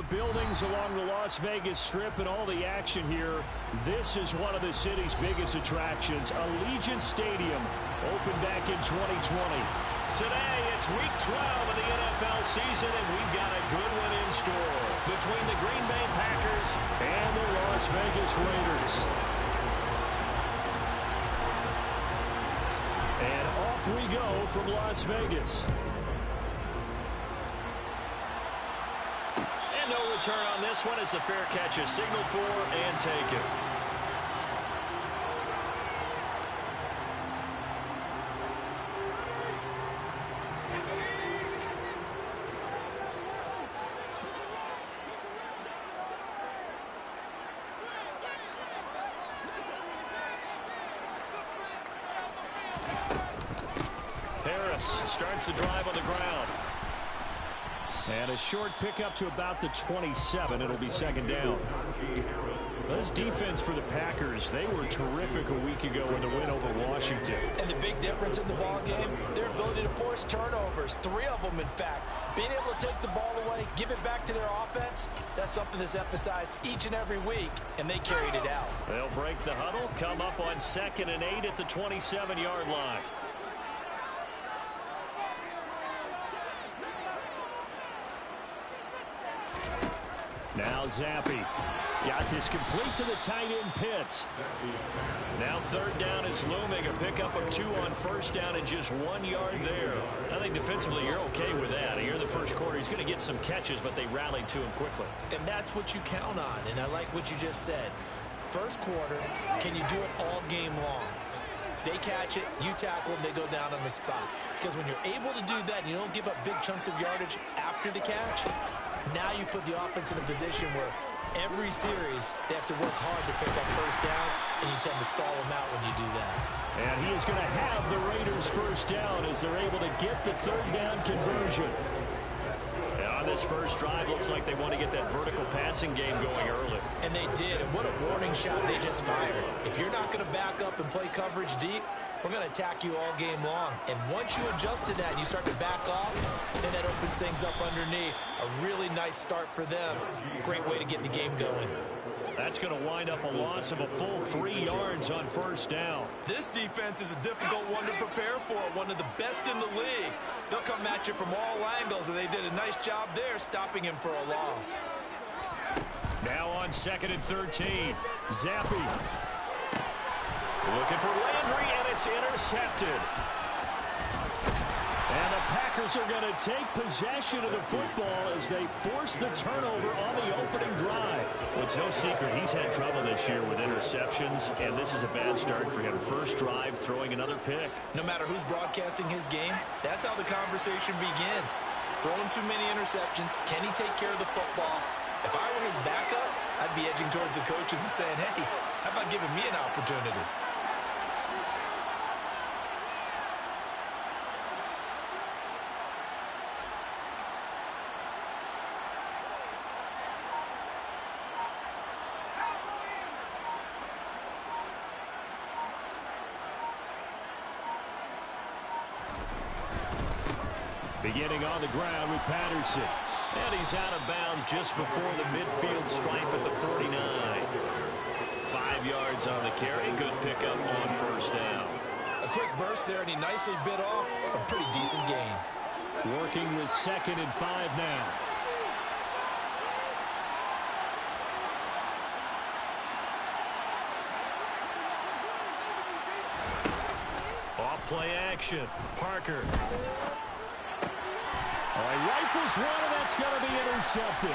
buildings along the Las Vegas Strip and all the action here, this is one of the city's biggest attractions. Allegiant Stadium opened back in 2020. Today, it's week 12 of the NFL season, and we've got a good one in store between the Green Bay Packers and the Las Vegas Raiders. And off we go from Las Vegas. And no return on this one as the fair catch is signaled for and taken. Starts the drive on the ground. And a short pickup to about the 27. It'll be second down. This defense for the Packers, they were terrific a week ago in the win over Washington. And the big difference in the ball game, their ability to force turnovers, 3 of them in fact. Being able to take the ball away, give it back to their offense, that's something that's emphasized each and every week, and they carried it out. They'll break the huddle, come up on 2nd and 8 at the 27-yard line. Now Zappi got this complete to the tight end Pitts. Now 3rd down is looming. A pickup of 2 on 1st down and just 1 yard there. I think defensively you're okay with that. Here in the first quarter he's going to get some catches, but they rallied to him quickly. And that's what you count on, and I like what you just said. First quarter, can you do it all game long? They catch it, you tackle them, they go down on the spot. Because when you're able to do that and you don't give up big chunks of yardage after the catch, now you put the offense in a position where every series they have to work hard to pick up first downs, and you tend to stall them out when you do that. And he is going to have the Raiders first down as they're able to get the 3rd down conversion. And on this first drive, looks like they want to get that vertical passing game going early. And they did, and what a warning shot they just fired. If you're not going to back up and play coverage deep, we're going to attack you all game long. And once you adjust to that and you start to back off, then that opens things up underneath. A really nice start for them. Great way to get the game going. That's going to wind up a loss of a full 3 yards on 1st down. This defense is a difficult one to prepare for, one of the best in the league. They'll come at you from all angles, and they did a nice job there stopping him for a loss. Now on 2nd and 13, Zappi. Looking for Landry, and it's intercepted. And the Packers are going to take possession of the football as they force the turnover on the opening drive. Well, it's no secret he's had trouble this year with interceptions, and this is a bad start for him. First drive, throwing another pick. No matter who's broadcasting his game, that's how the conversation begins. Throwing too many interceptions, can he take care of the football? If I were his backup, I'd be edging towards the coaches and saying, hey, how about giving me an opportunity? Beginning on the ground with Patterson. And he's out of bounds just before the midfield stripe at the 49. 5 yards on the carry. Good pickup on 1st down. A quick burst there, and he nicely bit off a pretty decent gain. Working with 2nd and 5 now. Off play action. Parker. All right, rifles one, and that's going to be intercepted.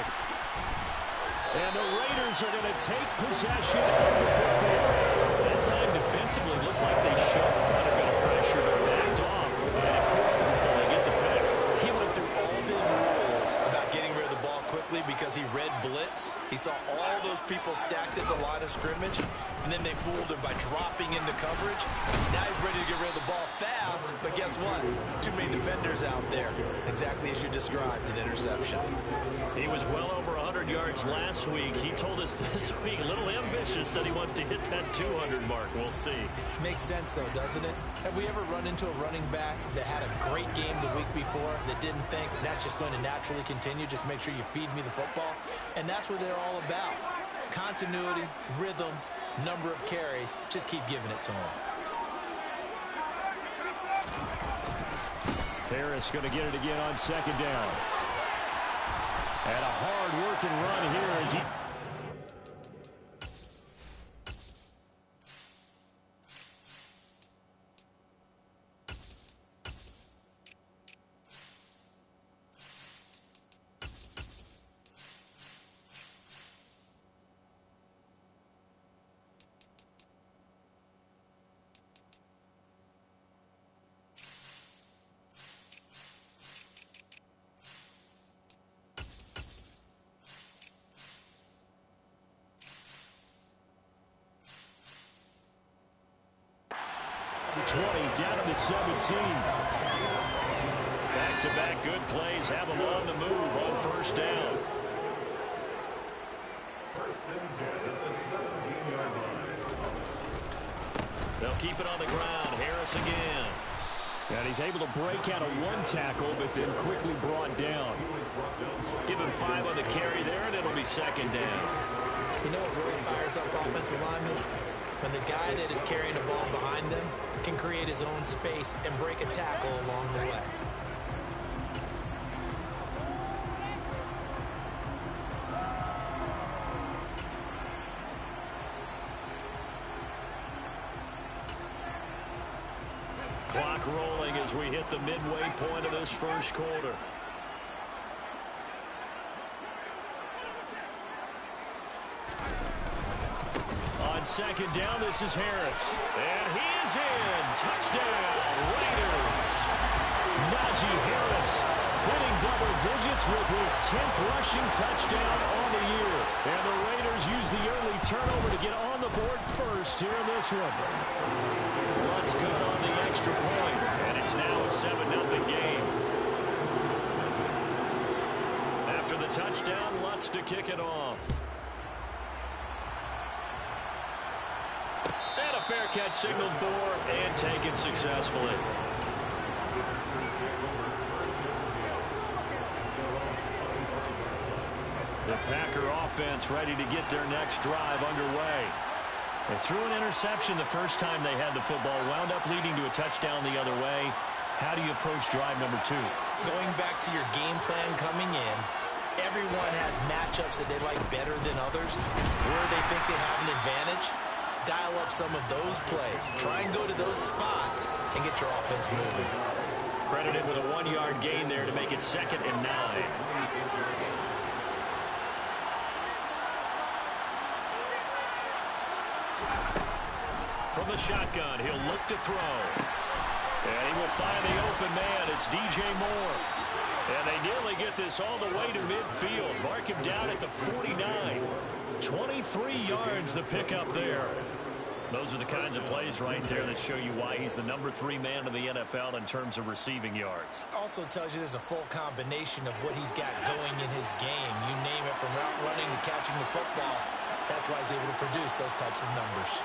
And the Raiders are going to take possession of the football. That time defensively looked like they showed quite a bit of pressure, but backed off, and it proved fruitful. They get the pick. He went through all of his rules about getting rid of the ball quickly because he read blitz. He saw all those people stacked at the line of scrimmage, and then they fooled him by dropping into coverage. Now he's ready to get rid of the ball fast, but guess what? Too many defenders out there. Exactly as you described, an interception. He was well over 100 yards last week. He told us this week, a little ambitious, said he wants to hit that 200 mark. We'll see. Makes sense, though, doesn't it? Have we ever run into a running back that had a great game the week before that didn't think that's just going to naturally continue? Just make sure you feed me the football, and that's what they're all about. Continuity, rhythm, number of carries. Just keep giving it to them. Harris going to get it again on second down. And a hard-working run here as he... down to the 17. Back-to-back good plays have them on the move on first down. First and 10 at the 17-yard line. They'll keep it on the ground. Harris again. And he's able to break out of one tackle, but then quickly brought down. Give him 5 on the carry there, and it'll be second down. You know what really fires up offensive linemen? When the guy that is carrying the ball behind them can create his own space and break a tackle along the way. Clock rolling as we hit the midway point of this first quarter. On second down, this is Harris. And he is in. Touchdown, Raiders. Najee Harris hitting double digits with his 10th rushing touchdown on the year. And the Raiders use the early turnover to get on the board first here in this one. Lutz good on the extra point. And it's now a 7-0 game. After the touchdown, Lutz to kick it off. Fair catch signaled for and taken successfully. The Packer offense ready to get their next drive underway. They threw an interception the first time they had the football, wound up leading to a touchdown the other way. How do you approach drive number 2? Going back to your game plan coming in, everyone has matchups that they like better than others, where they think they have an advantage. Dial up some of those plays. Try and go to those spots and get your offense moving. Credited with a 1-yard gain there to make it 2nd and 9. From the shotgun, he'll look to throw. And he will find the open man. It's DJ Moore. And they nearly get this all the way to midfield. Mark him down at the 49. 23 yards the pickup there. Those are the kinds of plays right there that show you why he's the number 3 man in the NFL in terms of receiving yards. Also tells you there's a full combination of what he's got going in his game. You name it, from route running to catching the football. That's why he's able to produce those types of numbers.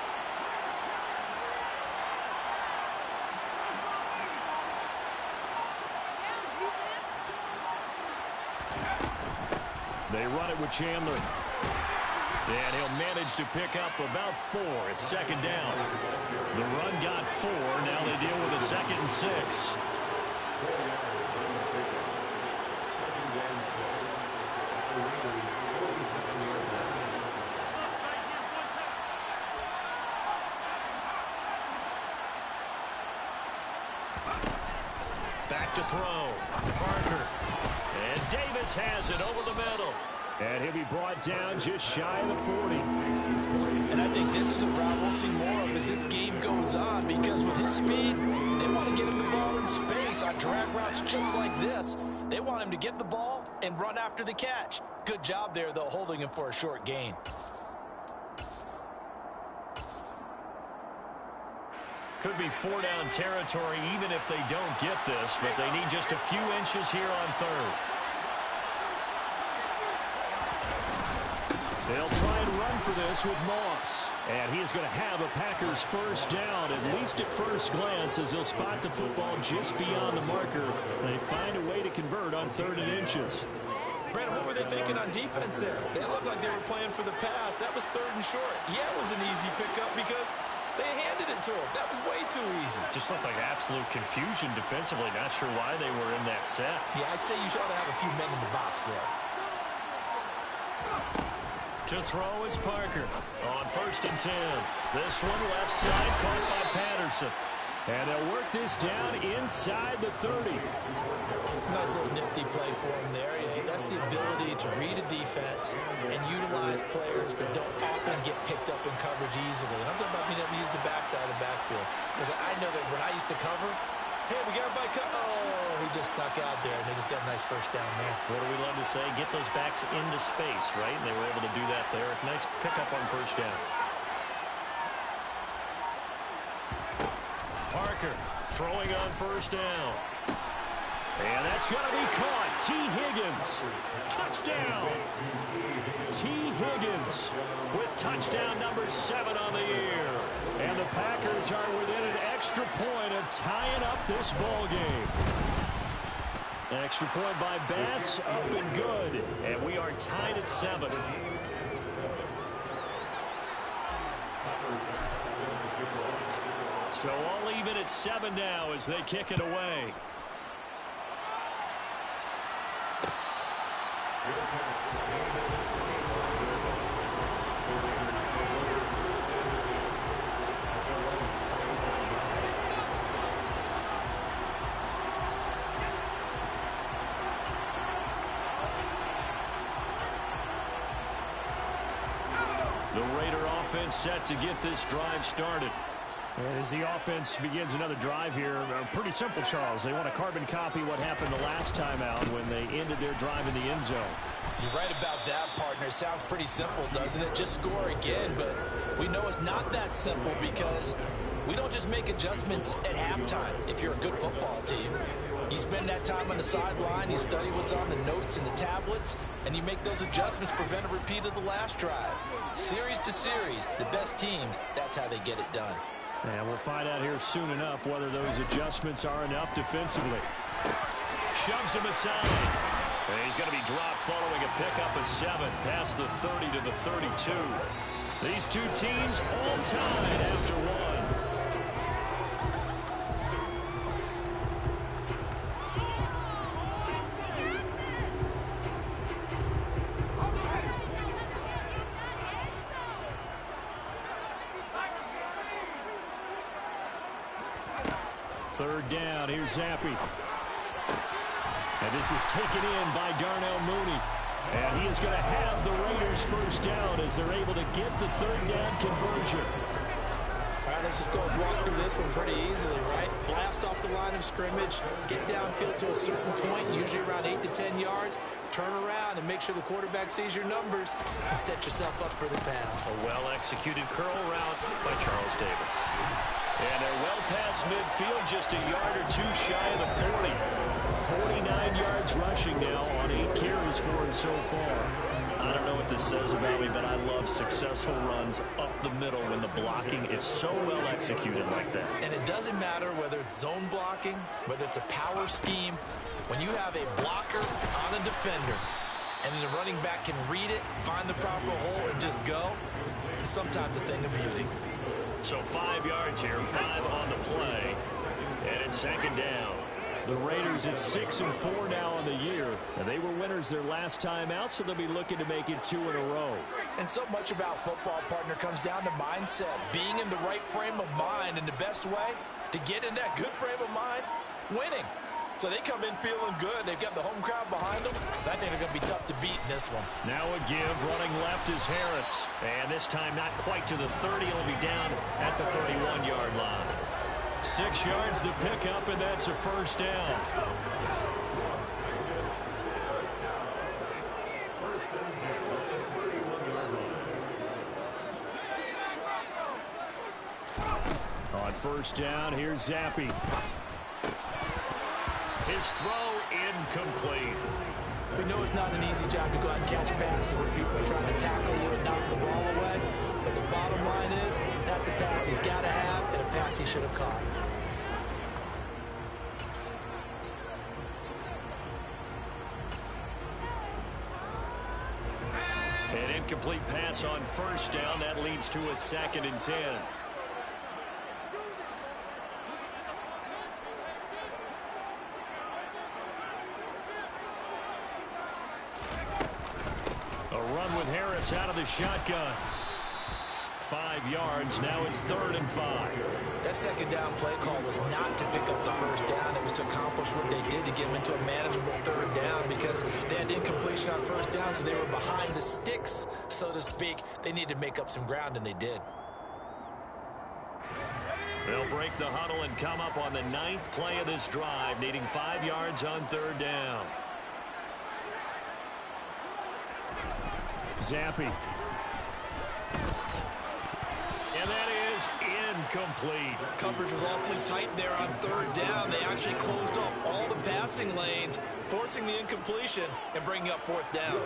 They run it with Chandler. And he'll manage to pick up about 4. It's 2nd down. The run got 4. Now they deal with a 2nd and 6. Back to throw. Parker. And Davis has it over the middle. And he'll be brought down just shy of the 40. And I think this is a route we'll see more of as this game goes on, because with his speed, they want to get him the ball in space on drag routes just like this. They want him to get the ball and run after the catch. Good job there, though, holding him for a short gain. Could be 4-down territory even if they don't get this, but they need just a few inches here on 3rd. They'll try and run for this with Moss. And he is going to have a Packers first down, at least at first glance, as he'll spot the football just beyond the marker. They find a way to convert on 3rd and inches. Brandon, what were they thinking on defense there? They looked like they were playing for the pass. That was 3rd and short. Yeah, it was an easy pickup because they handed it to him. That was way too easy. Just looked like absolute confusion defensively. Not sure why they were in that set. Yeah, I'd say you ought to have a few men in the box there. To throw is Parker on 1st and 10. This one left side caught by Patterson. And they'll work this down inside the 30. Nice little nifty play for him there. Yeah, that's the ability to read a defense and utilize players that don't often get picked up in coverage easily. And I'm talking about being able to use the backside of the backfield. Because I know that when I used to cover, hey, we got everybody cut. Oh, he just snuck out there, and they just got a nice first down there. What do we love to say? Get those backs into space, right? And they were able to do that there. Nice pickup on 1st down. Parker throwing on 1st down. And that's going to be caught. T. Higgins. Touchdown. T. Higgins with touchdown number 7 on the year. And the Packers are within an extra point of tying up this ball game. Extra point by Bass, up and good. And we are tied at 7. So all even at 7 now as they kick it away. The Raider offense set to get this drive started. And as the offense begins another drive here, pretty simple, Charles. They want to carbon copy what happened the last time out when they ended their drive in the end zone. You're right about that, partner. Sounds pretty simple, doesn't it? Just score again, but we know it's not that simple because we don't just make adjustments at halftime if you're a good football team. You spend that time on the sideline, you study what's on the notes and the tablets, and you make those adjustments, prevent a repeat of the last drive. Series to series, the best teams, that's how they get it done. And we'll find out here soon enough whether those adjustments are enough defensively. Shoves him aside. And he's going to be dropped following a pickup of 7 past the 30 to the 32. These two teams all tied after 1. Third down, here's Zappi. And this is taken in by Darnell Mooney. And he is going to have the Raiders first down as they're able to get the third down conversion. All right, let's just go and walk through this one pretty easily, right? Blast off the line of scrimmage, get downfield to a certain point, usually around 8 to 10 yards, turn around and make sure the quarterback sees your numbers and set yourself up for the pass. A well-executed curl route by Charles Davis. And they're well past midfield, just a yard or two shy of the 40. 49 yards rushing now on 8 carries for him so far. I don't know what this says about me, but I love successful runs up the middle when the blocking is so well executed like that. And it doesn't matter whether it's zone blocking, whether it's a power scheme. When you have a blocker on a defender, and then the running back can read it, find the proper hole, and just go, it's sometimes a thing of beauty. So 5 yards here, 5 on the play, and it's second down. The Raiders at 6-4 now on the year. And they were winners their last time out, so they'll be looking to make it 2 in a row. And so much about football, partner, comes down to mindset. Being in the right frame of mind, and the best way to get in that good frame of mind, winning. So they come in feeling good. They've got the home crowd behind them. I think they're going to be tough to beat in this one. Now a give. Running left is Harris. And this time not quite to the 30. He'll be down at the 31-yard line. 6 yards the pickup, and that's a first down. On first down, here's Zappi. His throw incomplete. We know it's not an easy job to go out and catch passes where people are trying to tackle you and knock the ball away. But the bottom line is, that's a pass he's got to have and a pass he should have caught. loss on first down. That leads to a 2nd and 10. A run with Harris out of the shotgun. 5 yards. Now it's 3rd and 5. That 2nd down play call was not to pick up the first down. It was to accomplish what they did to get them into a manageable 3rd down because they had incompletion on first down, so they were behind the sticks, so to speak. They needed to make up some ground, and they did. They'll break the huddle and come up on the 9th play of this drive, needing 5 yards on 3rd down. Zappi. And that is incomplete. Coverage was awfully tight there on 3rd down. They actually closed off all the passing lanes, forcing the incompletion and bringing up 4th down.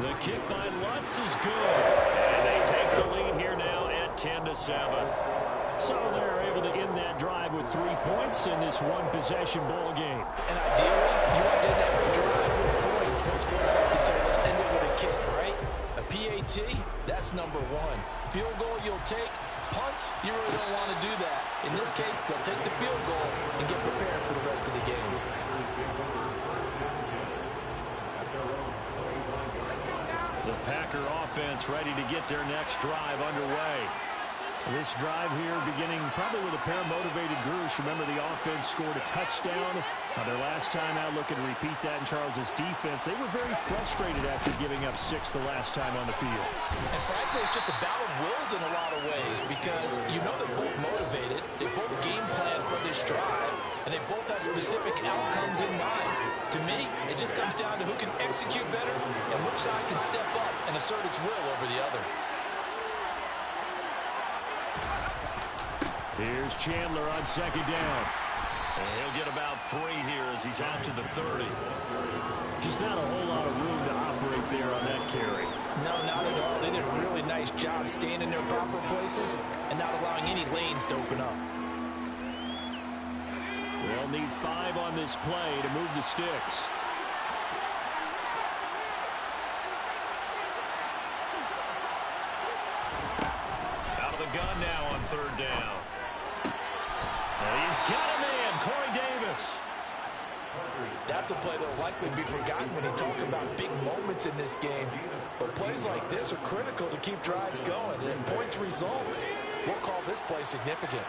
The kick by Lutz is good. And they take the lead here now at 10-7. So they're able to end that drive with 3 points in this one-possession ball game. And ideally, you want to end every drive with points. Most quarterbacks would tell us end it with a kick, right? A PAT, that's number 1. Field goal you'll take. Punts, you really don't want to do that. In this case, they'll take the field goal and get prepared for the rest of the game. The Packer offense ready to get their next drive underway. This drive here beginning probably with a pair of motivated groups. Remember, the offense scored a touchdown on their last time out. Looking to repeat that in Charles's defense. They were very frustrated after giving up 6 the last time on the field. And frankly, it's just a battle of wills in a lot of ways because you know they're both motivated. They both game plan for this drive, and they both have specific outcomes in mind. To me, it just comes down to who can execute better and which side can step up and assert its will over the other. Here's Chandler on 2nd down. And he'll get about 3 here as he's out to the 30. Just not a whole lot of room to operate there on that carry. No, not at all. They did a really nice job staying in their proper places and not allowing any lanes to open up. They'll need 5 on this play to move the sticks. Out of the gun now on 3rd down. He's got a man, Corey Davis. That's a play that will likely be forgotten when you talk about big moments in this game. But plays like this are critical to keep drives going, and points result. We'll call this play significant.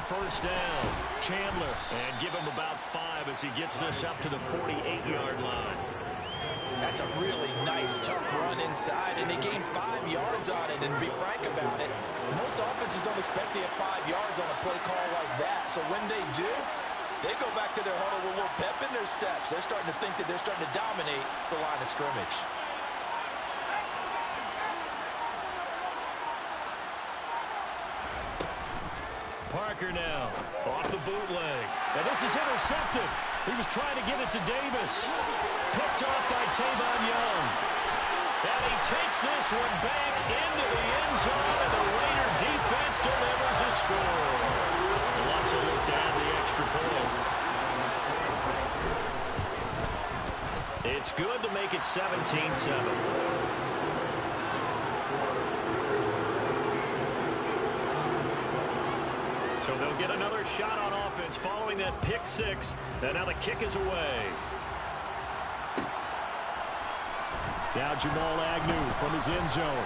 First down, Chandler, and give him about 5 as he gets this up to the 48-yard line. That's a really nice, tough run inside, and they gained 5 yards on it. And to be frank about it, most offenses don't expect to get 5 yards on a play call like that. So when they do, they go back to their huddle with a little pep in their steps. They're starting to think that they're starting to dominate the line of scrimmage. Parker now, off the bootleg. And this is intercepted. He was trying to get it to Davis. Picked off by Tavon Young. And he takes this one back into the end zone, and the Raider defense delivers a score. Alonso looked down the extra point. It's good to make it 17-7. So they'll get another shot on offense following that pick 6. And now the kick is away. Now Jamal Agnew from his end zone.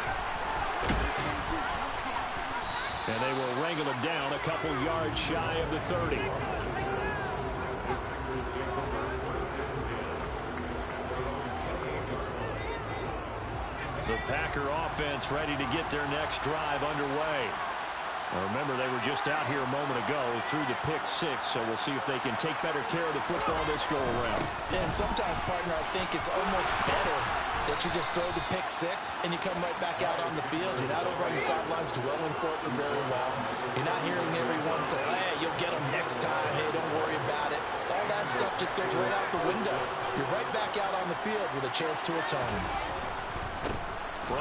And they will wrangle him down a couple yards shy of the 30. The Packer offense ready to get their next drive underway. Now remember, they were just out here a moment ago through the pick 6, so we'll see if they can take better care of the football this go-around. And sometimes, partner, I think it's almost better that you just throw the pick 6 and you come right back out on the field. You're not over on the sidelines dwelling for it for very long. You're not hearing everyone say, hey, you'll get them next time. Hey, don't worry about it. All that stuff just goes right out the window. You're right back out on the field with a chance to atone.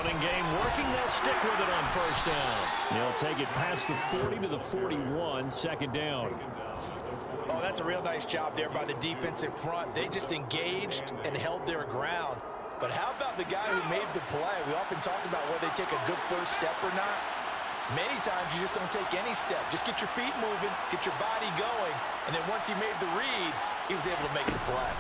Running game working. They'll stick with it on first down. They'll take it past the 40 to the 41, second down. Oh, that's a real nice job there by the defensive front. They just engaged and held their ground. But how about the guy who made the play? We often talk about whether they take a good first step or not. Many times you just don't take any step. Just get your feet moving, get your body going, and then once he made the read, he was able to make the play.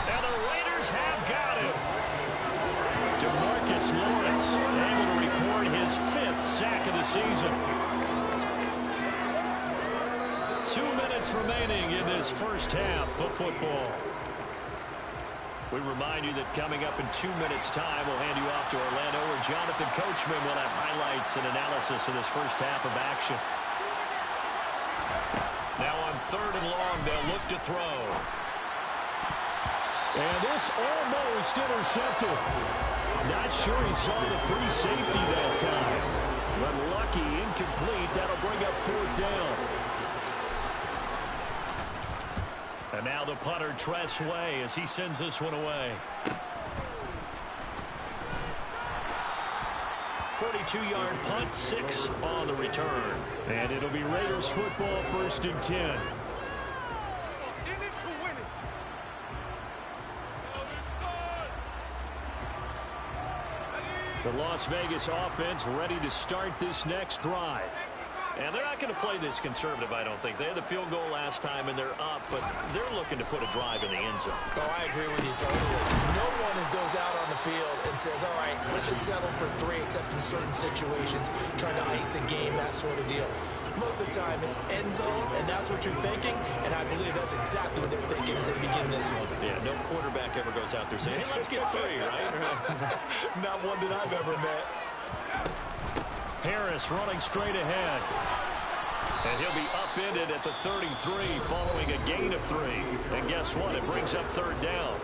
Now the Raiders have got him. DeMarcus Lawrence able to record his 5th sack of the season. 2 minutes remaining in this first half of football. We remind you that coming up in 2 minutes' time, we'll hand you off to Orlando, where Jonathan Coachman will have highlights and analysis of this first half of action. Now on 3rd and long, they'll look to throw. And this almost intercepted. Not sure he saw the free safety that time. But lucky, incomplete. That'll bring up 4th down. And now the punter, Tress Way, as he sends this one away. 42-yard punt, 6 on the return. And it'll be Raiders football, 1st and 10. The Las Vegas offense ready to start this next drive. And they're not going to play this conservative, I don't think. They had the field goal last time, and they're up, but they're looking to put a drive in the end zone. Oh, I agree with you totally. No one goes out on the field and says, all right, let's just settle for 3, except in certain situations, trying to ice a game, that sort of deal. Most of the time, it's end zone, and that's what you're thinking, and I believe that's exactly what they're thinking as they begin this one. Yeah, no quarterback ever goes out there saying, hey, let's get 3, right? Not one that I've ever met. Harris running straight ahead. And he'll be upended at the 33 following a gain of 3. And guess what? It brings up 3rd down.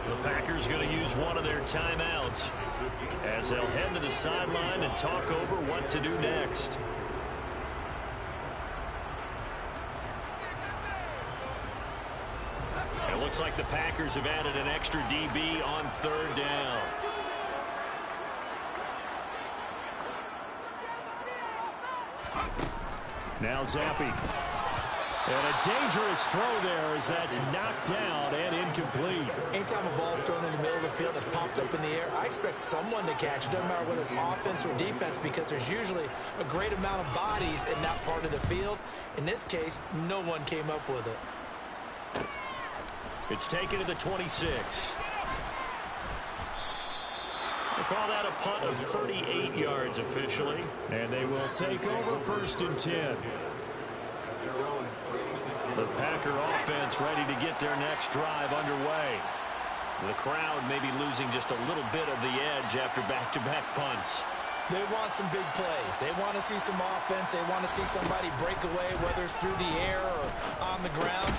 The Packers going to use one of their timeouts as they'll head to the sideline and talk over what to do next. It looks like the Packers have added an extra DB on 3rd down. Now Zappi. And a dangerous throw there as that's knocked down and incomplete. Anytime a ball's thrown in the middle of the field that's popped up in the air, I expect someone to catch it. Doesn't matter whether it's offense or defense, because there's usually a great amount of bodies in that part of the field. In this case, no one came up with it. It's taken to the 26. They call that a punt of 38 yards officially. And they will take over 1st and 10. The Packer offense ready to get their next drive underway. The crowd may be losing just a little bit of the edge after back-to-back punts. They want some big plays. They want to see some offense. They want to see somebody break away, whether it's through the air or on the ground.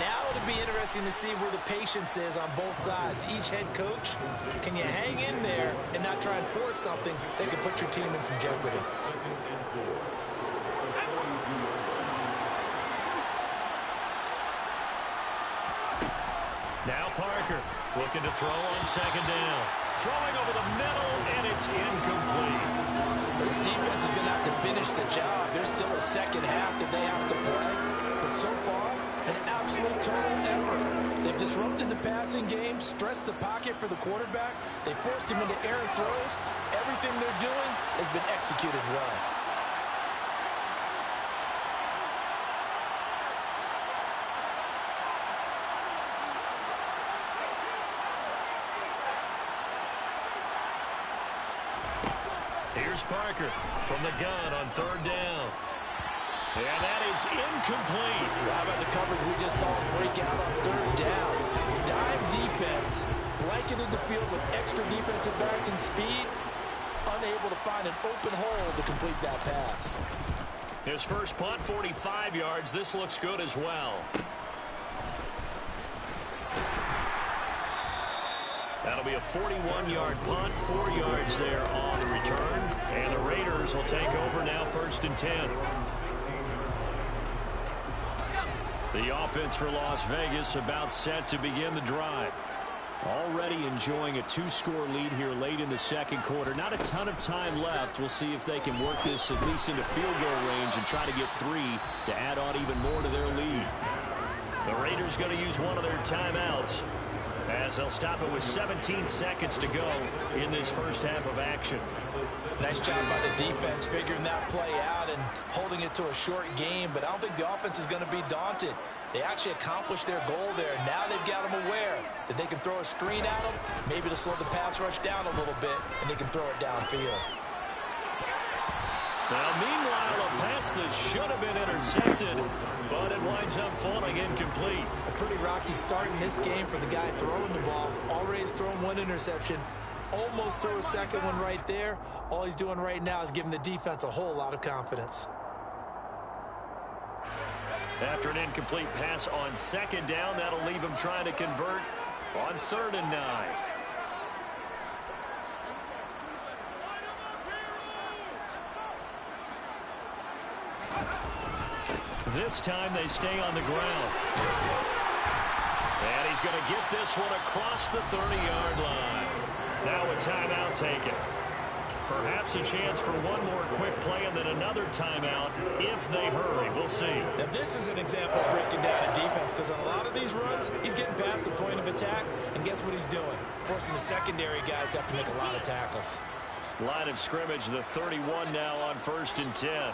Now it'll be interesting to see where the patience is on both sides. Each head coach, can you hang in there and not try and force something that could put your team in some jeopardy? Now Parker looking to throw on 2nd down. Throwing over the middle, and it's incomplete. This defense is going to have to finish the job. There's still a second half that they have to play. But so far, an absolute total effort. They've disrupted the passing game, stressed the pocket for the quarterback. They forced him into errant throws. Everything they're doing has been executed well. Here's Parker from the gun on 3rd down. And that is incomplete. How about the coverage we just saw break out on 3rd down? Dime defense, blanketed the field with extra defensive backs and speed, unable to find an open hole to complete that pass. His first punt, 45 yards. This looks good as well. That'll be a 41-yard punt, 4 yards there on the return. And the Raiders will take over now, 1st and 10. The offense for Las Vegas about set to begin the drive. Already enjoying a 2-score lead here late in the second quarter. Not a ton of time left. We'll see if they can work this at least into field goal range and try to get 3 to add on even more to their lead. The Raiders going to use one of their timeouts as they'll stop it with 17 seconds to go in this first half of action. Nice job by the defense figuring that play out and holding it to a short game, but I don't think the offense is going to be daunted. They actually accomplished their goal there. Now they've got them aware that they can throw a screen at them, maybe to slow the pass rush down a little bit, and they can throw it downfield. Now, meanwhile, a pass that should have been intercepted, but it winds up falling incomplete. A pretty rocky start in this game for the guy throwing the ball. Already has thrown 1 interception. Almost threw a second one right there. All he's doing right now is giving the defense a whole lot of confidence. After an incomplete pass on second down, that'll leave him trying to convert on 3rd and 9. This time they stay on the ground. And he's going to get this one across the 30-yard line. Now a timeout taken. Perhaps a chance for one more quick play and then another timeout if they hurry. We'll see. Now this is an example of breaking down a defense, because on a lot of these runs, he's getting past the point of attack, and guess what he's doing? Forcing the secondary guys to have to make a lot of tackles. Line of scrimmage, the 31 now on 1st and 10.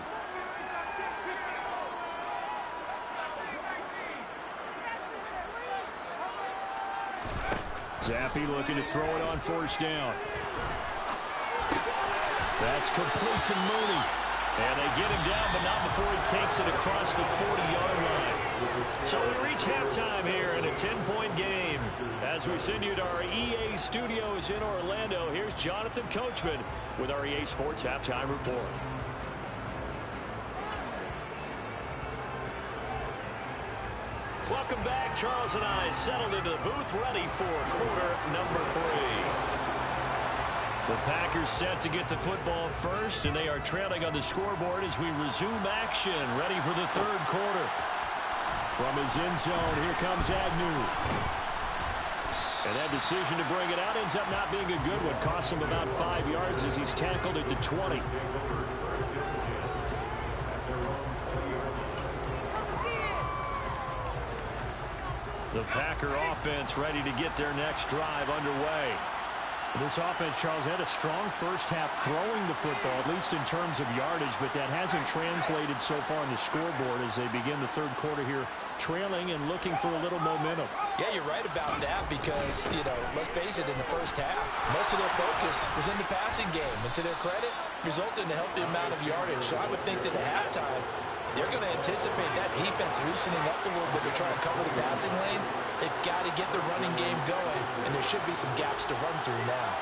Zappi looking to throw it on 1st down. That's complete to Mooney. And they get him down, but not before he takes it across the 40-yard line. So we reach halftime here in a 10-point game. As we send you to our EA studios in Orlando, here's Jonathan Coachman with our EA Sports Halftime Report. Welcome back. Charles and I settled into the booth, ready for quarter number 3. The Packers set to get the football first, and they are trailing on the scoreboard as we resume action, ready for the 3rd quarter. From his end zone, here comes Agnew. And that decision to bring it out ends up not being a good one. Costs him about 5 yards as he's tackled at the 20. The Packer offense ready to get their next drive underway. This offense, Charles, had a strong first half throwing the football, at least in terms of yardage, but that hasn't translated so far on the scoreboard as they begin the 3rd quarter here, trailing and looking for a little momentum. Yeah, you're right about that because, let's face it, in the first half, most of their focus was in the passing game. And to their credit, resulted in a healthy amount of yardage. So I would think that at halftime, they're going to anticipate that defense loosening up a little bit to try and cover the passing lanes. They've got to get the running game going, and there should be some gaps to run through now.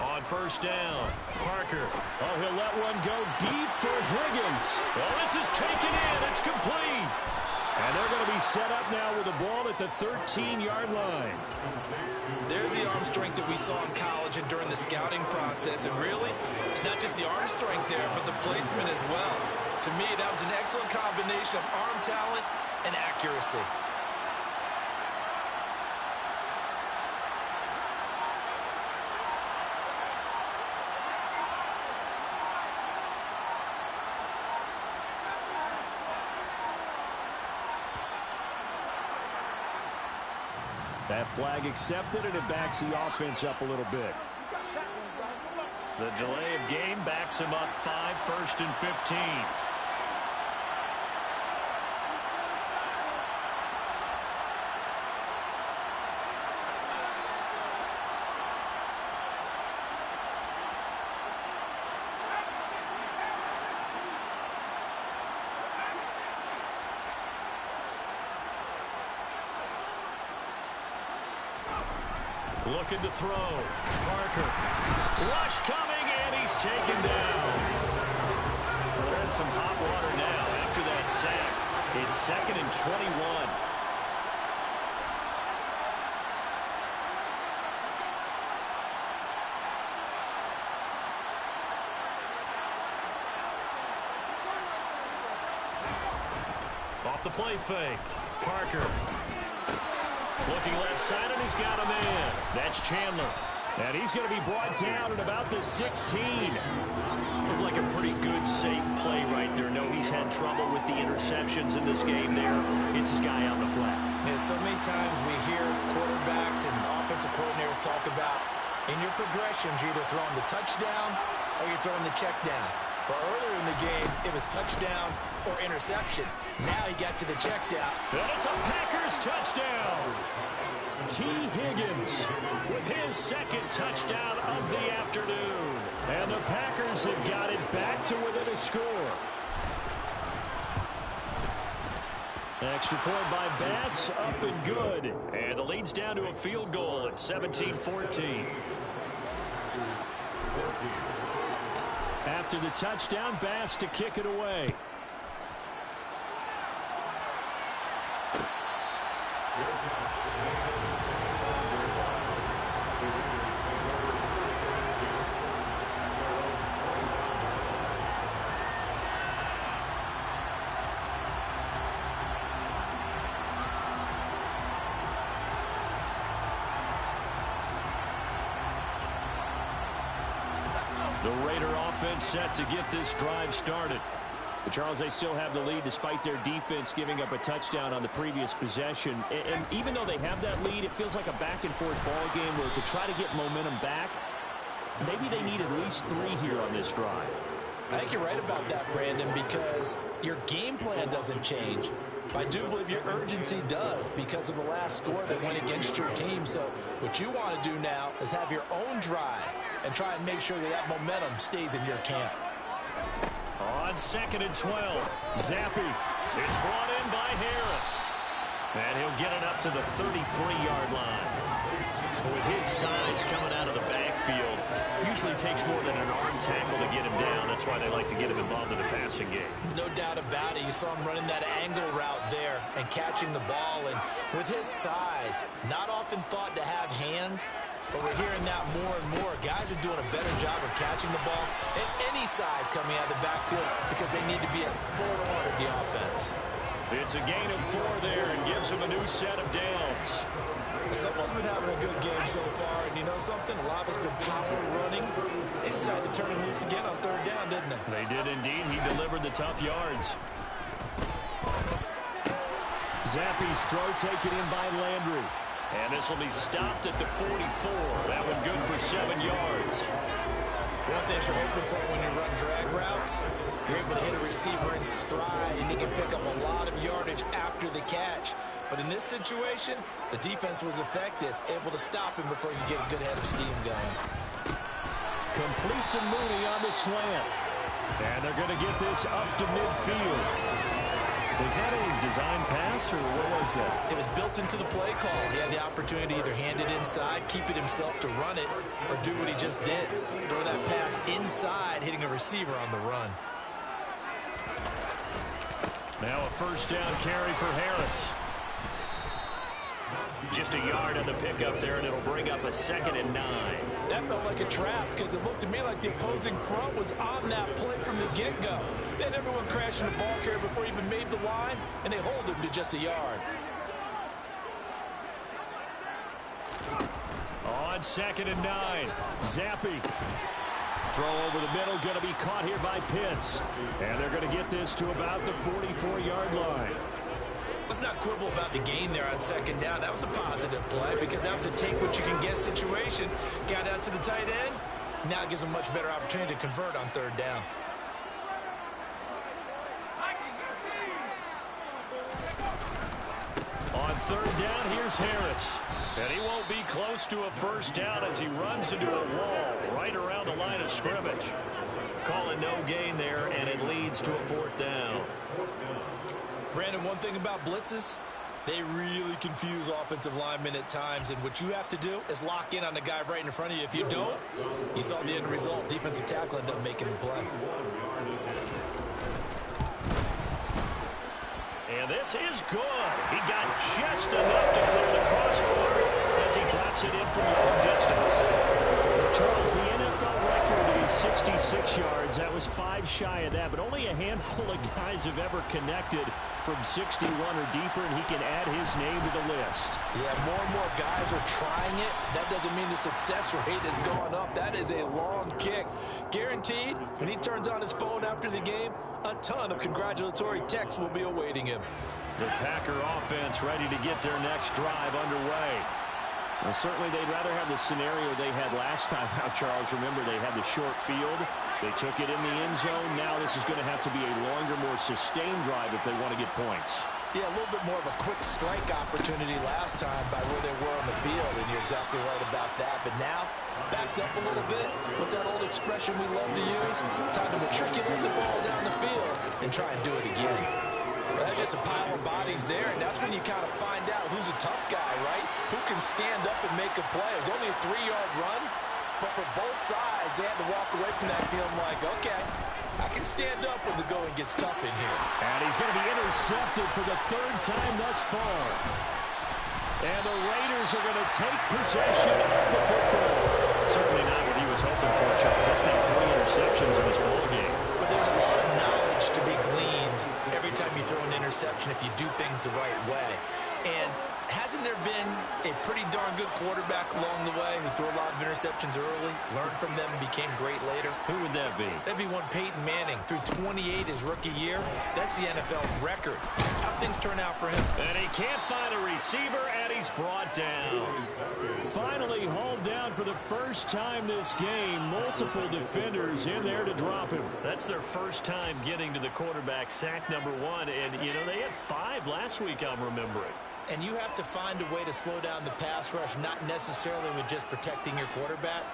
On 1st down, Parker. Oh, he'll let one go deep for Higgins. Well, this is taken in. It's complete. And they're going to be set up now with the ball at the 13-yard line. There's the arm strength that we saw in college and during the scouting process. And really, it's not just the arm strength there, but the placement as well. To me, that was an excellent combination of arm talent and accuracy. That flag accepted, and it backs the offense up a little bit. The delay of game backs him up 5, 1st and 15. Looking to throw. Parker. Rush coming, and he's taken down. Well, they're in some hot water now after that sack. It's 2nd and 21. off the play fake. Parker. Looking left side, and he's got a man. That's Chandler. And he's going to be brought down at about the 16. Looked like a pretty good, safe play right there. No, he's had trouble with the interceptions in this game there. It's his guy out in the flat. Yeah, so many times we hear quarterbacks and offensive coordinators talk about in your progressions, you're either throwing the touchdown or you're throwing the check down. But earlier in the game, it was touchdown or interception. Now he got to the check down. And it's a Packers touchdown. T. Higgins with his second touchdown of the afternoon. And the Packers have got it back to within a score. Extra point by Bass, up and good. And the lead's down to a field goal at 17-14. After the touchdown, Bass to kick it away. The Raider offense set to get this drive started. But Charles, they still have the lead despite their defense giving up a touchdown on the previous possession. And even though they have that lead, it feels like a back-and-forth ball game where to try to get momentum back, maybe they need at least 3 here on this drive. I think you're right about that, Brandon, because your game plan doesn't change. I do believe your urgency does because of the last score that went against your team. So what you want to do now is have your own drive and try and make sure that that momentum stays in your camp. On 2nd and 12, Zappy. It's brought in by Harris. And he'll get it up to the 33-yard line. With his size coming out of the backfield, usually takes more than an arm tackle to get him down. That's why they like to get him involved in the passing game. No doubt about it. You saw him running that angle route there and catching the ball. And with his size, not often thought to have hands, but we're hearing that more and more. Guys are doing a better job of catching the ball at any size coming out of the backfield because they need to be a full part of the offense. It's a gain of 4 there and gives him a new set of downs. Someone's been having a good game so far, and you know something? A lot of it's been power running. They decided to turn him loose again on 3rd down, didn't they? They did indeed. He delivered the tough yards. Zappy's throw taken in by Landry. And this will be stopped at the 44. That one good for 7 yards. One thing you're hoping for when you run drag routes, you're able to hit a receiver in stride, and he can pick up a lot of yardage after the catch. But in this situation, the defense was effective, able to stop him before you get a good head of steam going. Completes a Mooney on the slant. And they're going to get this up to midfield. Was that a design pass, or what was that? It was built into the play call. He had the opportunity to either hand it inside, keep it himself to run it, or do what he just did. Throw that pass inside, hitting a receiver on the run. Now a 1st down carry for Harris. Just a yard on the pickup there, and it'll bring up a 2nd and 9. That felt like a trap because it looked to me like the opposing front was on that play from the get-go. They had everyone crashing the ball carrier before he even made the line, and they hold him to just a yard. On 2nd and 9, Zappy. Throw over the middle, going to be caught here by Pitts. And they're going to get this to about the 44-yard line. Let's not quibble about the gain there on 2nd down. That was a positive play because that was a take-what-you-can-get situation. Got out to the tight end. Now it gives them a much better opportunity to convert on 3rd down. On 3rd down, here's Harris. And he won't be close to a 1st down as he runs into a wall right around the line of scrimmage. Calling no gain there, and it leads to a 4th down. Brandon, one thing about blitzes, they really confuse offensive linemen at times, and what you have to do is lock in on the guy right in front of you. If you don't, you saw the end result. Defensive tackle ended up making the play. And this is good. He got just enough to clear the crossbar as he drops it in from long distance. Charles, the NFL record is 66 yards. That was 5 shy of that, but only a handful of guys have ever connected from 61 or deeper, and he can add his name to the list. Yeah, more and more guys are trying it. That doesn't mean the success rate has gone up. That is a long kick. Guaranteed, when he turns on his phone after the game, a ton of congratulatory texts will be awaiting him. The Packer offense ready to get their next drive underway. Well, certainly they'd rather have the scenario they had last time out, Charles. Remember, they had the short field. They took it in the end zone. Now this is going to have to be a longer, more sustained drive if they want to get points. Yeah, a little bit more of a quick strike opportunity last time by where they were on the field, and you're exactly right about that. But now, backed up a little bit. What's that old expression we love to use? Time to matriculate the ball down the field and try and do it again. Well, that's just a pile of bodies there, and that's when you kind of find out who's a tough guy, right? Who can stand up and make a play. It was only a 3-yard run, but for both sides, they had to walk away from that feeling like, okay, I can stand up when the going gets tough in here. And he's going to be intercepted for the 3rd time thus far. And the Raiders are going to take possession of the football. Certainly not what he was hoping for, Charles. That's now 3 interceptions in this ball game. But there's a lot of knowledge to be gleaned every time you throw an interception if you do things the right way. And hasn't there been a pretty darn good quarterback along the way who threw a lot of interceptions early, learned from them, and became great later? Who would that be? That'd be one Peyton Manning. Threw 28 his rookie year. That's the NFL record. How'd things turn out for him? And he can't find a receiver, and he's brought down. Finally hauled down for the first time this game. Multiple defenders in there to drop him. That's their first time getting to the quarterback, sack number 1. And, you know, they had 5 last week, I'm remembering. And you have to find a way to slow down the pass rush, not necessarily with just protecting your quarterback,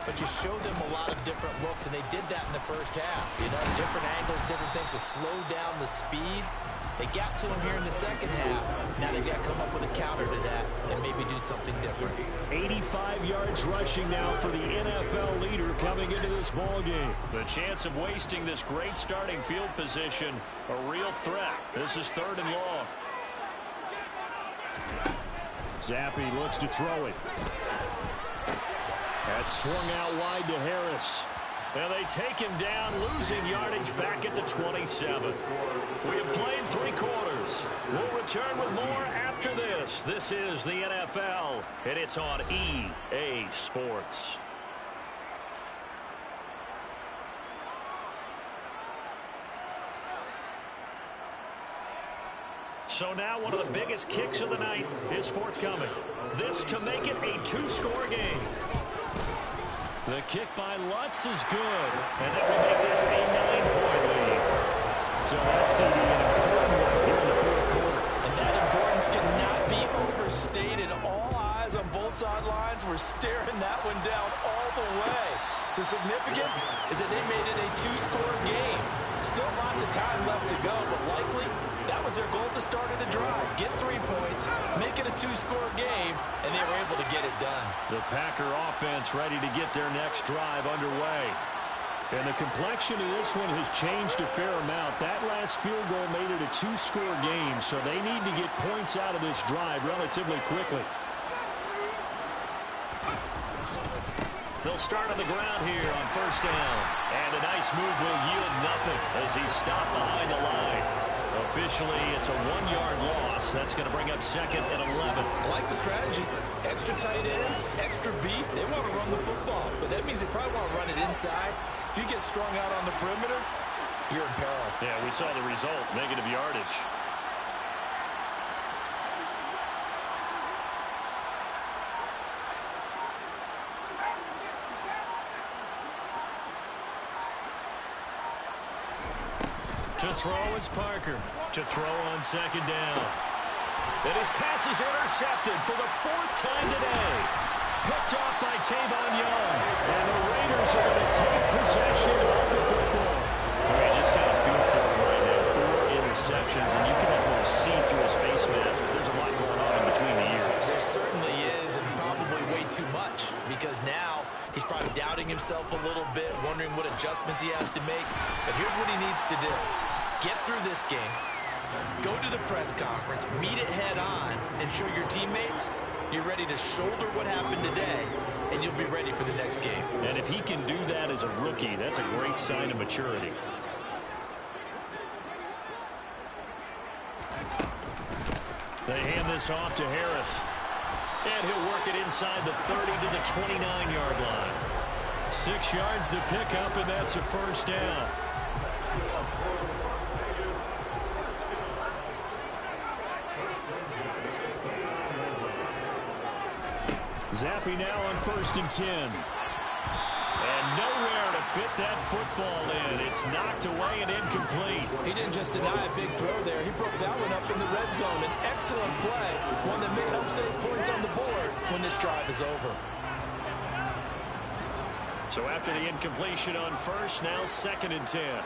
but you show them a lot of different looks, and they did that in the first half. You know, different angles, different things to slow down the speed. They got to him here in the second half. Now they've got to come up with a counter to that and maybe do something different. 85 yards rushing now for the NFL leader coming into this ball game. The chance of wasting this great starting field position, a real threat. This is 3rd and long. Zappi looks to throw it. That's swung out wide to Harris. And they take him down, losing yardage back at the 27. We have played 3 quarters. We'll return with more after this. This is the NFL, and it's on EA Sports. So now one of the biggest kicks of the night is forthcoming. This to make it a 2-score game. The kick by Lutz is good, and that will make this a 9-point lead. So that's an important one here in the 4th quarter. And that importance cannot be overstated. All eyes on both sidelines were staring that one down all the way. The significance is that they made it a 2-score game. Still lots of time left to go, but likely that was their goal at the start of the drive. Get 3 points, make it a 2-score game, and they were able to get it done. The Packer offense ready to get their next drive underway. And the complexion of this one has changed a fair amount. That last field goal made it a 2-score game, so they need to get points out of this drive relatively quickly. They'll start on the ground here on 1st down. And a nice move will yield nothing as he's stopped behind the line. Officially, it's a 1-yard loss. That's going to bring up 2nd and 11. I like the strategy. Extra tight ends, extra beef. They want to run the football, but that means they probably want to run it inside. If you get strung out on the perimeter, you're in peril. Yeah, we saw the result, negative yardage. To throw is Parker. To throw on 2nd down. And his pass is intercepted for the 4th time today. Picked off by Tavon Young. And the Raiders are going to take possession of the football. You just kind of feel for him right now. 4 interceptions, and you can almost see through his face mask. There's a lot going on in between the ears. There certainly is, and probably way too much, because now he's probably doubting himself a little bit, wondering what adjustments he has to make. But here's what he needs to do. Get through this game, go to the press conference, meet it head on, and show your teammates You're ready to shoulder what happened today, and you'll be ready for the next game. And if he can do that as a rookie, that's a great sign of maturity. They hand this off to Harris. And he'll work it inside the 30 to the 29-yard line. 6 yards to pick up, and that's a first down. Zappy now on 1st and 10. And nowhere to fit that football in. It's knocked away and incomplete. He didn't just deny a big throw there. He broke that one up in the red zone. An excellent play. One that may help save points on the board when this drive is over. So after the incompletion on 1st, now 2nd and 10.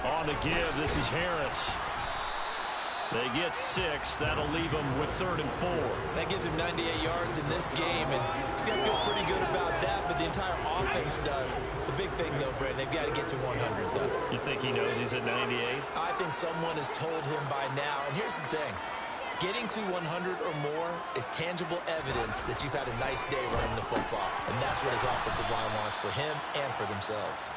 On the give, this is Harris. They get 6. That'll leave them with 3rd and 4. That gives him 98 yards in this game, and he's going to feel pretty good about that, but the entire offense does. The big thing, though, Brandon, they've got to get to 100, though. You think he knows he's at 98? I think someone has told him by now, and here's the thing. Getting to 100 or more is tangible evidence that you've had a nice day running the football, and that's what his offensive line wants for him and for themselves.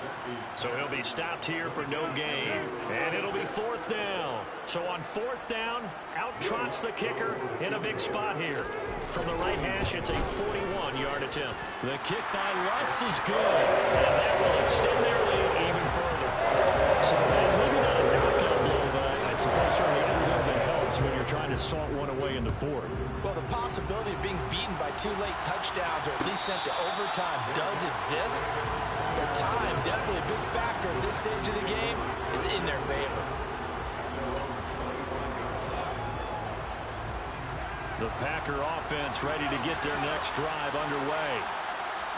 So he'll be stopped here for no gain, and it'll be 4th down. So on 4th down, out trots the kicker in a big spot here. From the right hash, it's a 41-yard attempt. The kick by Lutz is good, and that will extend their lead even further. So maybe not a knockout blow, but I suppose certainly every little bit helps when you're trying to salt one away in the 4th. Well, the possibility of being beaten by 2 late touchdowns or at least sent to overtime does exist. But time, definitely a big factor at this stage of the game, is in their favor. The Packer offense ready to get their next drive underway.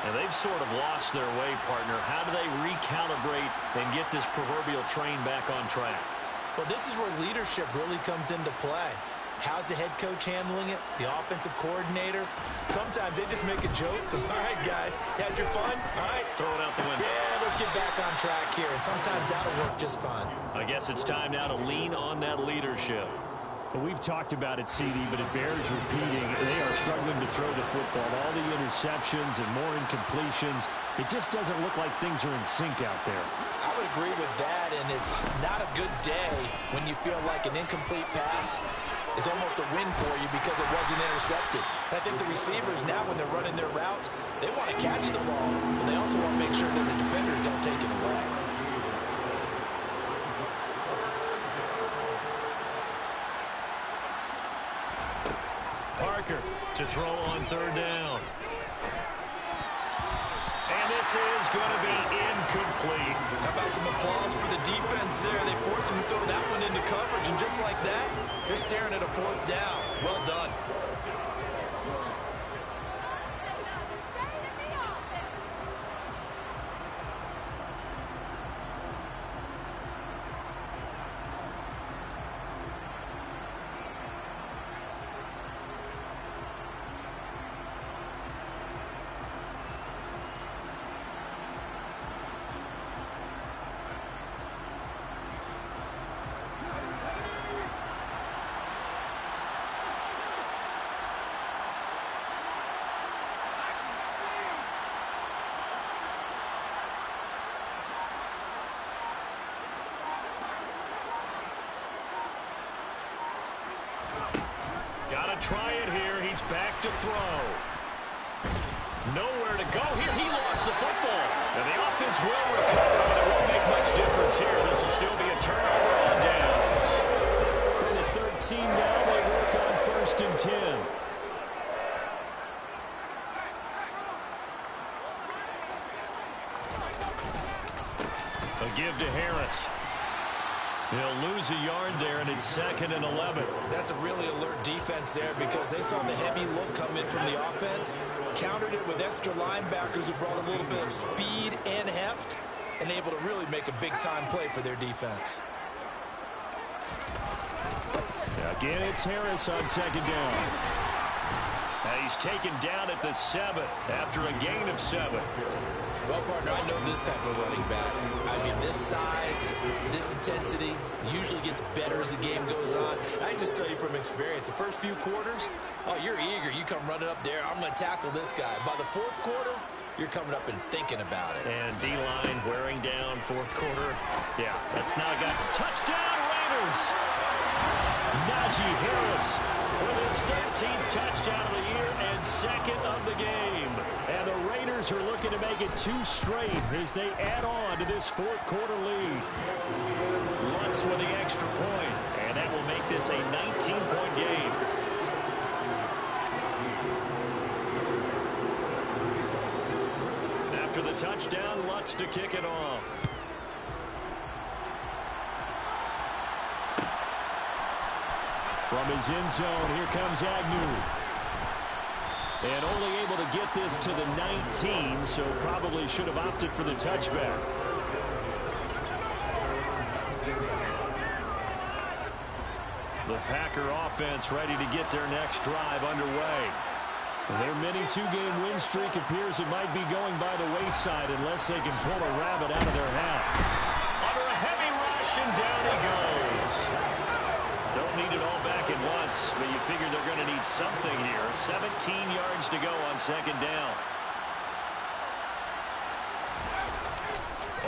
And they've sort of lost their way, partner. How do they recalibrate and get this proverbial train back on track? Well, this is where leadership really comes into play. How's the head coach handling it? The offensive coordinator? Sometimes they just make a joke. All right, guys, had your fun? All right. Throw it out the window. Yeah, let's get back on track here. And sometimes that'll work just fine. I guess it's time now to lean on that leadership. Well, we've talked about it, CD, but it bears repeating. They are struggling to throw the football. All the interceptions and more incompletions. It just doesn't look like things are in sync out there. I would agree with that, and it's not a good day when you feel like an incomplete pass is almost a win for you because it wasn't intercepted. And I think the receivers now, when they're running their routes, they want to catch the ball, but they also want to make sure that the defenders don't take it away. Parker to throw on 3rd down. And this is going to be incomplete. How about some applause for the defense there? They forced him to throw that one into coverage, and just like that, they're staring at a 4th down. Well done. Try it here. He's back to throw. Nowhere to go here. He lost the football. And the offense will recover, but it won't make much difference here. This will still be a turnover on downs. From the 13 now, they work on 1st and 10. A give to Harris. He'll lose a yard there, and it's 2nd and 11. That's a really alert defense there because they saw the heavy look come in from the offense, countered it with extra linebackers who brought a little bit of speed and heft, and able to really make a big-time play for their defense. Again, it's Harris on 2nd down. And he's taken down at the 7 after a gain of 7. Well, partner, I know this type of running back. I mean, this size, this intensity usually gets better as the game goes on. I can just tell you from experience, the first few quarters, oh, you're eager. You come running up there, I'm going to tackle this guy. By the fourth quarter, you're coming up and thinking about it. And D-line wearing down fourth quarter. Yeah, that's now got touchdown Raiders. Najee Harris with his 13th touchdown of the year and second of the game. And the Raiders are looking to make it 2 straight as they add on to this fourth quarter lead. Lutz with the extra point, and that will make this a 19-point game. After the touchdown, Lutz to kick it off. From his end zone, here comes Agnew. And only able to get this to the 19, so probably should have opted for the touchback. The Packer offense ready to get their next drive underway. Their mini 2-game win streak appears it might be going by the wayside unless they can pull a rabbit out of their hat. Under a heavy rush, and down he goes. Don't need it all back at once, but you figure they're going to need something here. 17 yards to go on second down.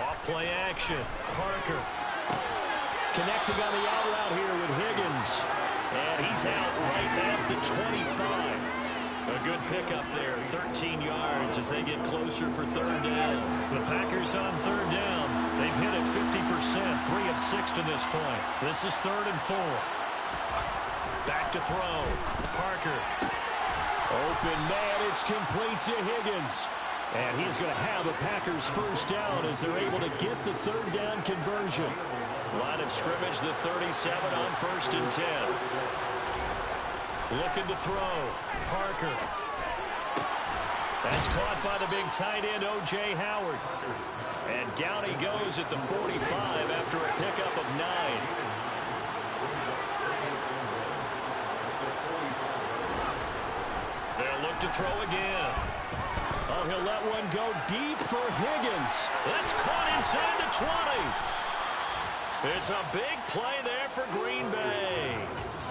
Off play action. Parker connecting on the out route here with Higgins. And he's out right at the 25. A good pickup there, 13 yards as they get closer for third down. The Packers on third down. They've hit it 50%, 3 of 6 to this point. This is 3rd and 4. Back to throw. Parker. Open man, it's complete to Higgins. And he's going to have a Packers first down as they're able to get the third down conversion. Line of scrimmage, the 37 on 1st and 10. Looking to throw. Parker. That's caught by the big tight end, O.J. Howard. And down he goes at the 45 after a pickup of 9. They'll look to throw again. Oh, he'll let one go deep for Higgins. That's caught inside the 20. It's a big play there for Green Bay.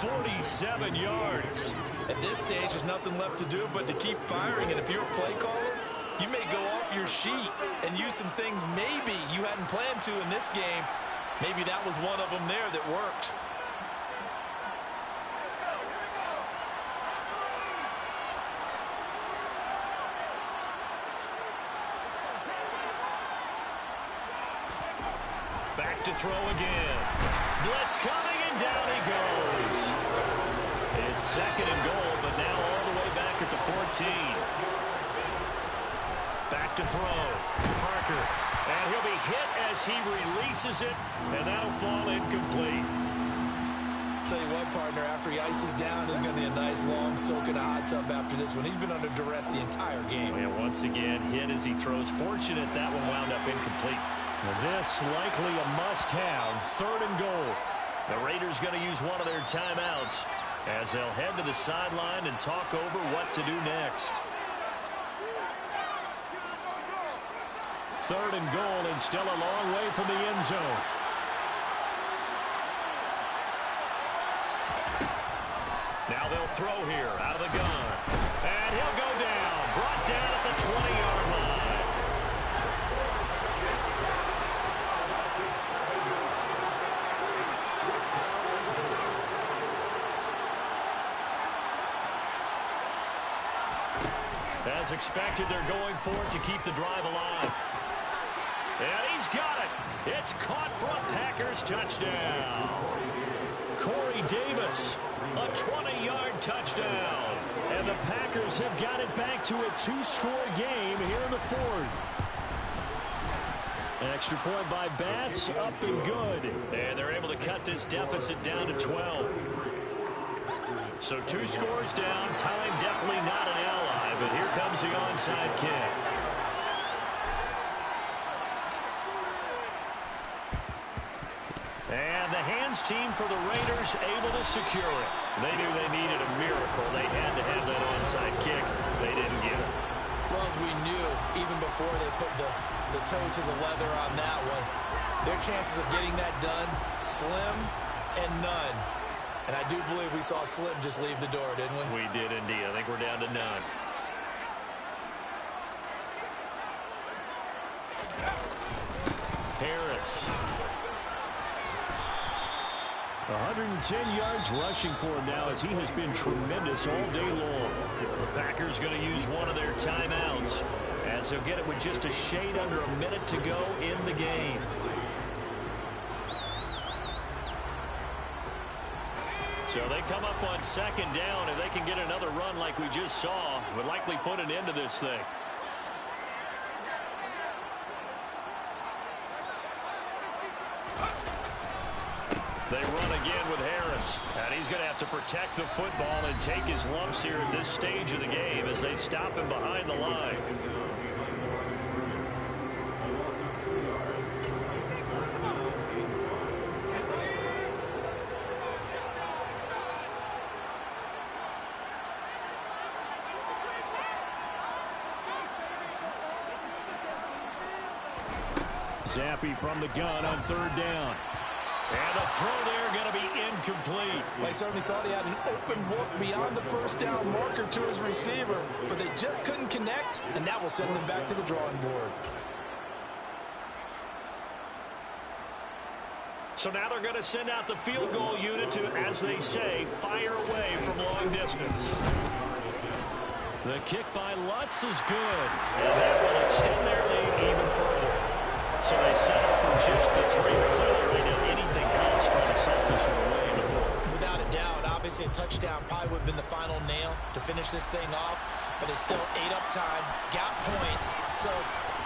47 yards. At this stage, there's nothing left to do but to keep firing. And if you're a play caller, you may go off your sheet and use some things maybe you hadn't planned to in this game. Maybe that was one of them there that worked. Back to throw again. Blitz coming, and down he goes. It's 2nd and goal, but now all the way back at the 14. Back to throw. Parker. And he'll be hit as he releases it, and that'll fall incomplete. Tell you what, partner, after he ices down, there's going to be a nice long soak in a hot tub after this one. He's been under duress the entire game. And once again, hit as he throws. Fortunate that one wound up incomplete. This likely a must-have, 3rd and goal. The Raiders going to use one of their timeouts as they'll head to the sideline and talk over what to do next. 3rd and goal, and still a long way from the end zone. Now they'll throw here out of the gun. And he'll go down. Brought down at the 20-yard line. As expected, they're going for it to keep the drive alive. And he's got it. It's caught for a Packers touchdown. Corey Davis, a 20-yard touchdown. And the Packers have got it back to a 2-score game here in the 4th. Extra point by Bass, up and good. And they're able to cut this deficit down to 12. So 2 scores down, time definitely not an ally, but here comes the onside kick. And the hands downs team for the Raiders able to secure it. They knew they needed a miracle. They had to have that onside kick. They didn't get it. Well, as we knew, even before they put the toe to the leather on that one, their chances of getting that done, slim and none. And I do believe we saw Slim just leave the door, didn't we? We did indeed. I think we're down to none. Harris. 110 yards rushing for him now as he has been tremendous all day long. The Packers going to use one of their timeouts as they'll get it with just a shade under a minute to go in the game. So they come up on second down. If they can get another run like we just saw, would likely put an end to this thing. They run again with Harris. And he's going to have to protect the football and take his lumps here at this stage of the game as they stop him behind the line. Zappi from the gun on third down. And the throw there going to be incomplete. They certainly thought he had an open look beyond the first down marker to his receiver, but they just couldn't connect, and that will send them back to the drawing board. So now they're going to send out the field goal unit to, as they say, fire away from long distance. The kick by Lutz is good, and that will extend their lead even further. So they settle for just the three. Clearly right now, anything helps trying to salt this one away in the fourth. Without a doubt, obviously a touchdown probably would have been the final nail to finish this thing off, but it's still ate up time, got points, so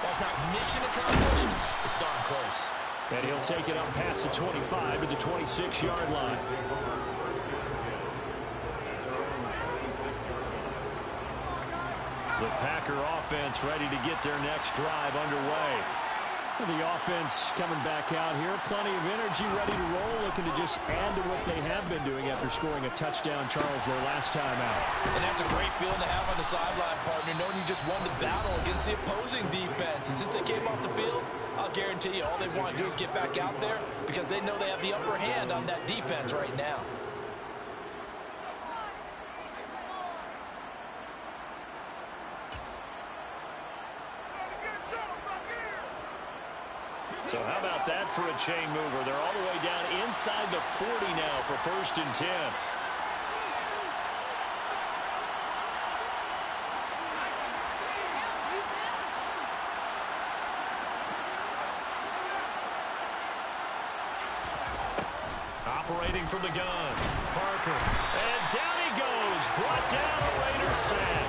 that's not mission accomplished. It's darn close. And he'll take it up past the 25 to the 26-yard line. The Packer offense ready to get their next drive underway. The offense coming back out here. Plenty of energy, ready to roll, looking to just add to what they have been doing after scoring a touchdown, Charles, their last time out. And that's a great feeling to have on the sideline, partner, knowing you just won the battle against the opposing defense. And since they came off the field, I'll guarantee you all they want to do is get back out there because they know they have the upper hand on that defense right now. So how about that for a chain mover? They're all the way down inside the 40 now for 1st and 10. Operating from the gun, Parker. And down he goes. Brought down a Raiders sack.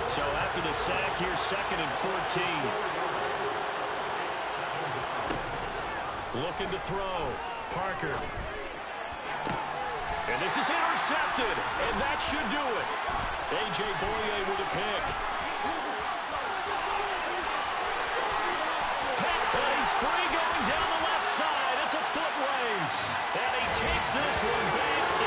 So after the sack, here's 2nd and 14. Looking to throw. Parker. And this is intercepted. And that should do it. A.J. Boye with a pick. And he's free going down the left side. It's a foot race. And he takes this one back